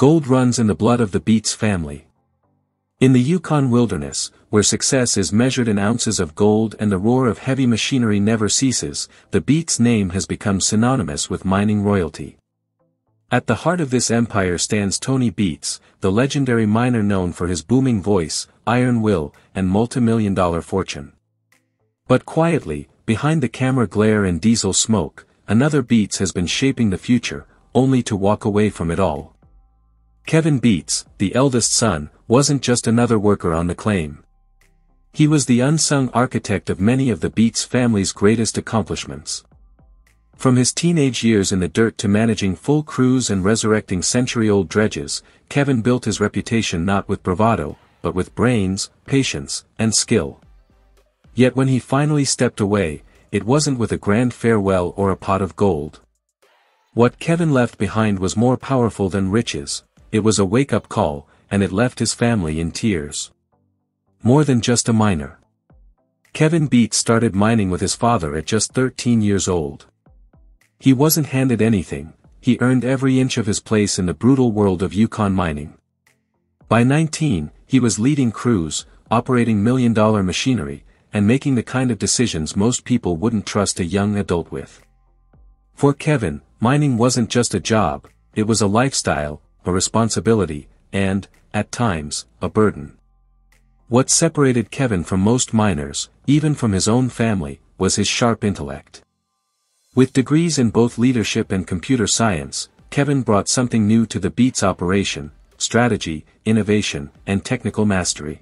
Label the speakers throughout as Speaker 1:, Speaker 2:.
Speaker 1: Gold runs in the blood of the Beets family. In the Yukon wilderness, where success is measured in ounces of gold and the roar of heavy machinery never ceases, the Beets name has become synonymous with mining royalty. At the heart of this empire stands Tony Beets, the legendary miner known for his booming voice, iron will, and multi-million-dollar fortune. But quietly, behind the camera glare and diesel smoke, another Beets has been shaping the future, only to walk away from it all. Kevin Beets, the eldest son, wasn't just another worker on the claim. He was the unsung architect of many of the Beets family's greatest accomplishments. From his teenage years in the dirt to managing full crews and resurrecting century-old dredges, Kevin built his reputation not with bravado, but with brains, patience, and skill. Yet when he finally stepped away, it wasn't with a grand farewell or a pot of gold. What Kevin left behind was more powerful than riches. It was a wake-up call, and it left his family in tears. More than just a miner. Kevin Beets started mining with his father at just 13 years old. He wasn't handed anything, he earned every inch of his place in the brutal world of Yukon mining. By 19, he was leading crews, operating million-dollar machinery, and making the kind of decisions most people wouldn't trust a young adult with. For Kevin, mining wasn't just a job, it was a lifestyle, a responsibility, and, at times, a burden. What separated Kevin from most miners, even from his own family, was his sharp intellect. With degrees in both leadership and computer science, Kevin brought something new to the Beets operation: strategy, innovation, and technical mastery.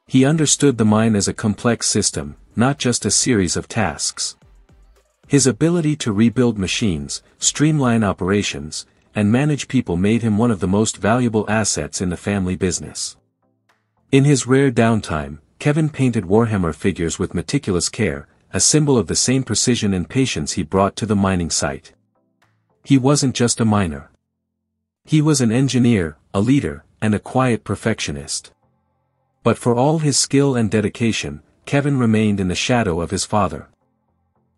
Speaker 1: He understood the mine as a complex system, not just a series of tasks. His ability to rebuild machines, streamline operations, and manage people made him one of the most valuable assets in the family business. In his rare downtime, Kevin painted Warhammer figures with meticulous care, a symbol of the same precision and patience he brought to the mining site. He wasn't just a miner. He was an engineer, a leader, and a quiet perfectionist. But for all his skill and dedication, Kevin remained in the shadow of his father.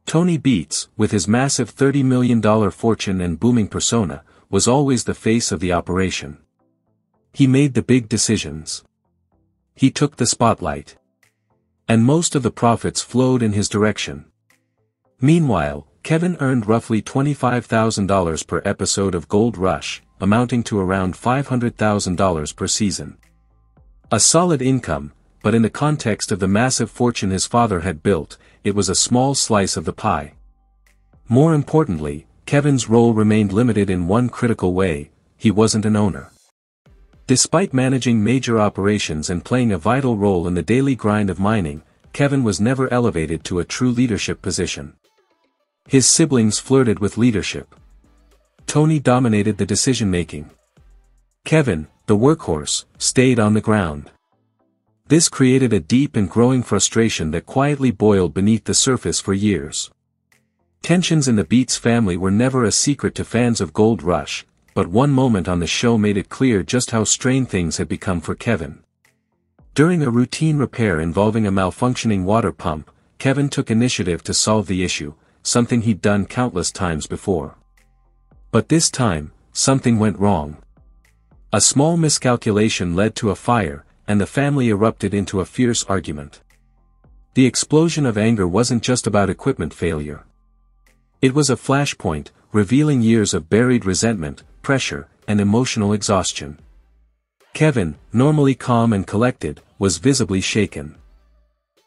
Speaker 1: Tony Beets, with his massive $30 million fortune and booming persona, was always the face of the operation. He made the big decisions. He took the spotlight. And most of the profits flowed in his direction. Meanwhile, Kevin earned roughly $25,000 per episode of Gold Rush, amounting to around $500,000 per season. A solid income, but in the context of the massive fortune his father had built, it was a small slice of the pie. More importantly, Kevin's role remained limited in one critical way: he wasn't an owner. Despite managing major operations and playing a vital role in the daily grind of mining, Kevin was never elevated to a true leadership position. His siblings flirted with leadership. Tony dominated the decision-making. Kevin, the workhorse, stayed on the ground. This created a deep and growing frustration that quietly boiled beneath the surface for years. Tensions in the Beets family were never a secret to fans of Gold Rush, but one moment on the show made it clear just how strained things had become for Kevin. During a routine repair involving a malfunctioning water pump, Kevin took initiative to solve the issue, something he'd done countless times before. But this time, something went wrong. A small miscalculation led to a fire, and the family erupted into a fierce argument. The explosion of anger wasn't just about equipment failure. It was a flashpoint, revealing years of buried resentment, pressure, and emotional exhaustion. Kevin, normally calm and collected, was visibly shaken.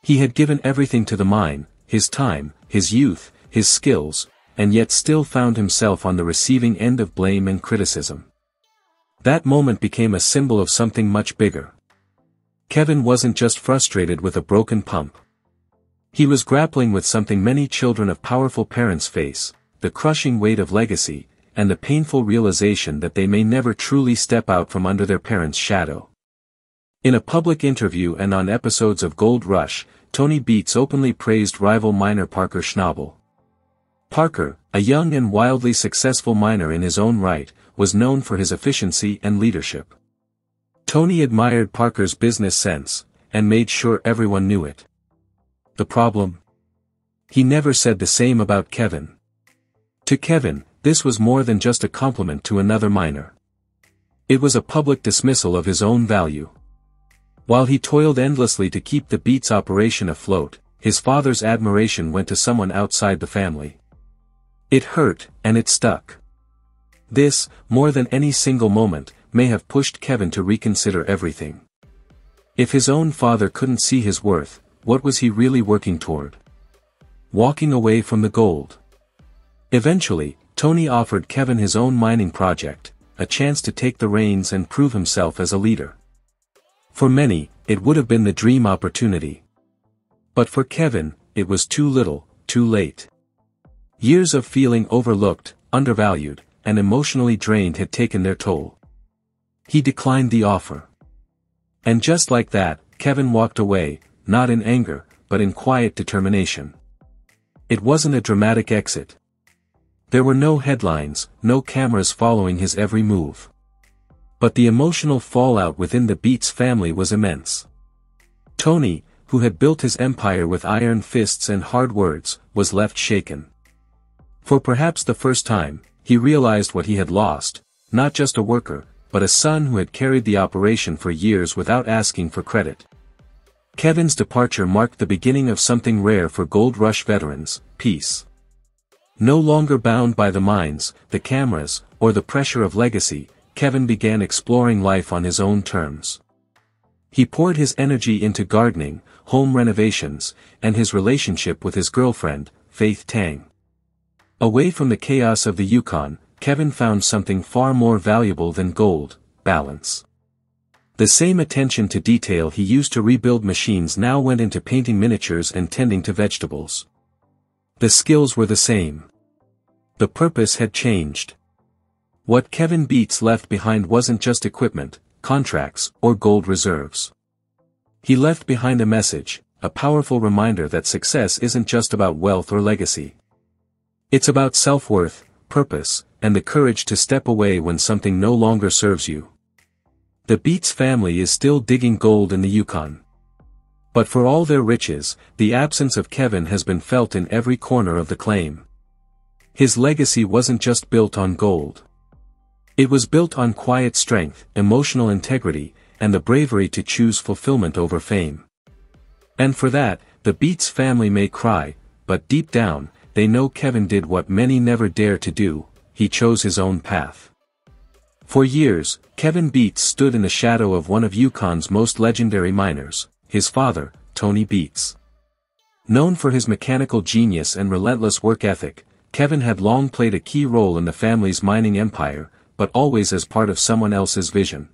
Speaker 1: He had given everything to the mine, his time, his youth, his skills, and yet still found himself on the receiving end of blame and criticism. That moment became a symbol of something much bigger. Kevin wasn't just frustrated with a broken pump. He was grappling with something many children of powerful parents face: the crushing weight of legacy, and the painful realization that they may never truly step out from under their parents' shadow. In a public interview and on episodes of Gold Rush, Tony Beets openly praised rival miner Parker Schnabel. Parker, a young and wildly successful miner in his own right, was known for his efficiency and leadership. Tony admired Parker's business sense, and made sure everyone knew it. The problem? He never said the same about Kevin. To Kevin, this was more than just a compliment to another miner. It was a public dismissal of his own value. While he toiled endlessly to keep the Beets operation afloat, his father's admiration went to someone outside the family. It hurt, and it stuck. This, more than any single moment, may have pushed Kevin to reconsider everything. If his own father couldn't see his worth, what was he really working toward? Walking away from the gold. Eventually, Tony offered Kevin his own mining project, a chance to take the reins and prove himself as a leader. For many, it would have been the dream opportunity. But for Kevin, it was too little, too late. Years of feeling overlooked, undervalued, and emotionally drained had taken their toll. He declined the offer. And just like that, Kevin walked away, not in anger, but in quiet determination. It wasn't a dramatic exit. There were no headlines, no cameras following his every move. But the emotional fallout within the Beets family was immense. Tony, who had built his empire with iron fists and hard words, was left shaken. For perhaps the first time, he realized what he had lost, not just a worker, but a son who had carried the operation for years without asking for credit. Kevin's departure marked the beginning of something rare for Gold Rush veterans: peace. No longer bound by the mines, the cameras, or the pressure of legacy, Kevin began exploring life on his own terms. He poured his energy into gardening, home renovations, and his relationship with his girlfriend, Faith Tang. Away from the chaos of the Yukon, Kevin found something far more valuable than gold: balance. The same attention to detail he used to rebuild machines now went into painting miniatures and tending to vegetables. The skills were the same. The purpose had changed. What Kevin Beets left behind wasn't just equipment, contracts, or gold reserves. He left behind a message, a powerful reminder that success isn't just about wealth or legacy. It's about self-worth, purpose, and the courage to step away when something no longer serves you. The Beets family is still digging gold in the Yukon. But for all their riches, the absence of Kevin has been felt in every corner of the claim. His legacy wasn't just built on gold. It was built on quiet strength, emotional integrity, and the bravery to choose fulfillment over fame. And for that, the Beets family may cry, but deep down, they know Kevin did what many never dare to do: he chose his own path. For years, Kevin Beets stood in the shadow of one of Yukon's most legendary miners, his father, Tony Beets. Known for his mechanical genius and relentless work ethic, Kevin had long played a key role in the family's mining empire, but always as part of someone else's vision.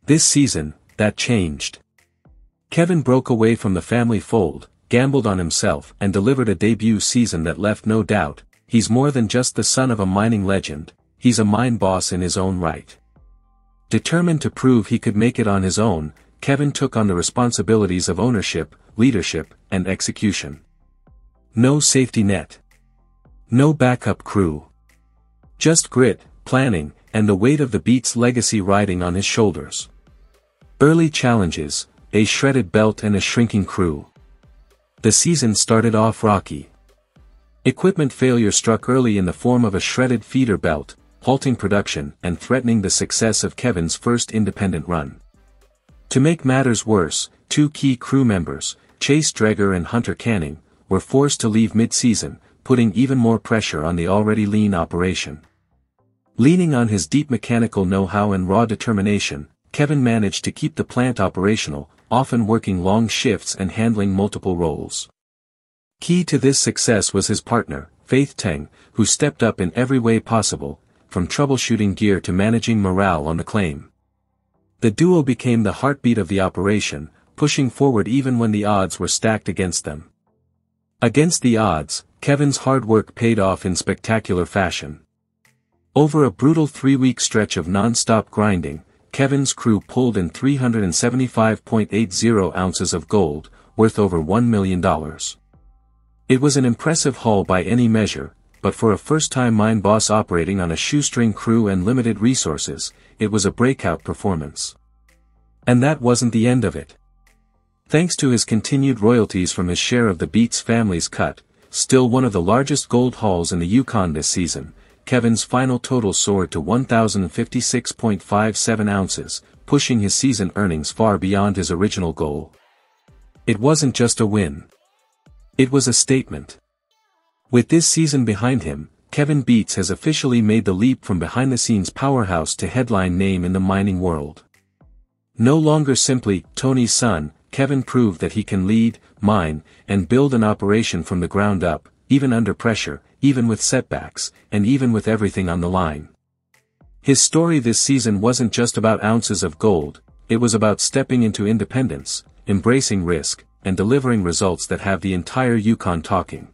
Speaker 1: This season, that changed. Kevin broke away from the family fold, gambled on himself, and delivered a debut season that left no doubt: he's more than just the son of a mining legend, he's a mine boss in his own right. Determined to prove he could make it on his own, Kevin took on the responsibilities of ownership, leadership, and execution. No safety net. No backup crew. Just grit, planning, and the weight of the Beets legacy riding on his shoulders. Early challenges, a shredded belt and a shrinking crew. The season started off rocky. Equipment failure struck early in the form of a shredded feeder belt, halting production and threatening the success of Kevin's first independent run. To make matters worse, two key crew members, Chase Dreger and Hunter Canning, were forced to leave mid-season, putting even more pressure on the already lean operation. Leaning on his deep mechanical know-how and raw determination, Kevin managed to keep the plant operational, often working long shifts and handling multiple roles. Key to this success was his partner, Faith Tang, who stepped up in every way possible, from troubleshooting gear to managing morale on the claim. The duo became the heartbeat of the operation, pushing forward even when the odds were stacked against them. Against the odds, Kevin's hard work paid off in spectacular fashion. Over a brutal 3-week stretch of non-stop grinding, Kevin's crew pulled in 375.80 ounces of gold, worth over $1 million. It was an impressive haul by any measure, but for a first-time mine boss operating on a shoestring crew and limited resources, it was a breakout performance. And that wasn't the end of it. Thanks to his continued royalties from his share of the Beets family's cut, still one of the largest gold hauls in the Yukon this season, Kevin's final total soared to 1,056.57 ounces, pushing his season earnings far beyond his original goal. It wasn't just a win. It was a statement. With this season behind him, Kevin Beets has officially made the leap from behind-the-scenes powerhouse to headline name in the mining world. No longer simply Tony's son, Kevin proved that he can lead, mine, and build an operation from the ground up, even under pressure, even with setbacks, and even with everything on the line. His story this season wasn't just about ounces of gold, it was about stepping into independence, embracing risk, and delivering results that have the entire Yukon talking.